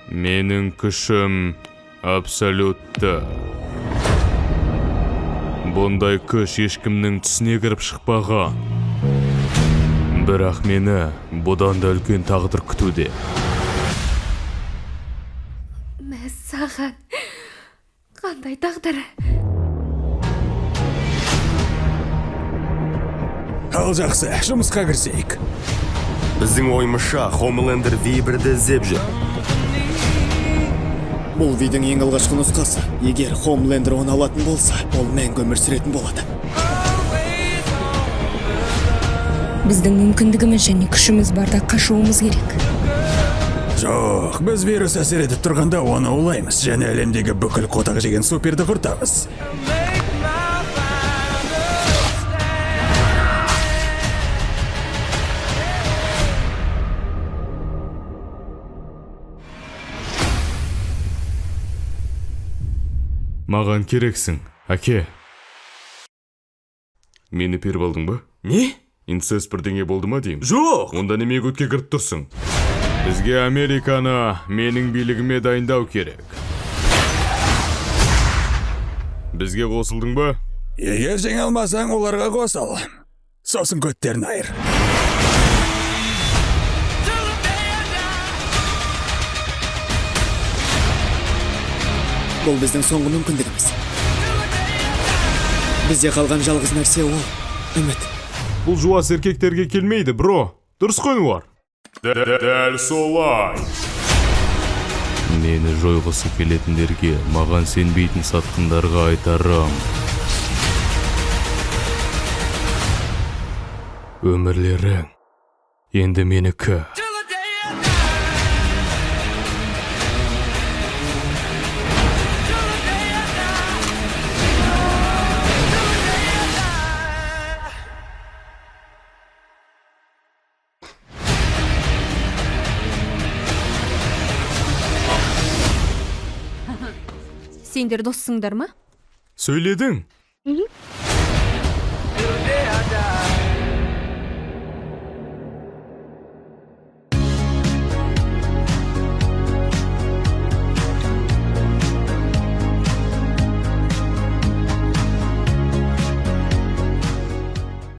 Менің күшім абсолютті. Бұндай күш ешкімнің түсіне кіріп шықпаған. Бірақ мені бұдан да үлкен тағдыр күтуде. Мәссаған, қандай тағдыры? Ал жақсы, жұмысқа кірсейік. Біздің ойымызша Хомлендер V1-ді іздеп жүр. Бұл видің ең алғашқы нұсқасы. Егер Хомлендер оны алатын болса, ол мәңгі өмір сүретін болады. Біздің мүмкіндігіміз және күшіміз барда қашуымыз керек. Жоқ, біз вирус әсер етіп тұрғанда оны улаймыз және әлемдегі бүкіл қотақ жеген суперді құртамыз. Маған керексің, әке. Мені періп алдың ба? Не? Инцест бірдеңе болды ма деймін? Жоқ! Онда немеге өтке кіріп тұрсың? Бізге Американы менің билігіме дайындау керек. Бізге қосылдың ба? Егер жеңе алмасаң, оларға қосыл. Сосын көттерін айыр. Бұл біздің соңғы мүмкіндігіміз. Бізде қалған жалғыз нәрсе ол үміт. Бұл жуас еркектерге келмейді, бро. Дұрыс қой олар. Дәл солай. Мені жойғысы келетіндерге, маған сенбейтін сатқындарға айтарым. Өмірлерің енді менікі. Сендер доссыңдар ма? Сөйледің?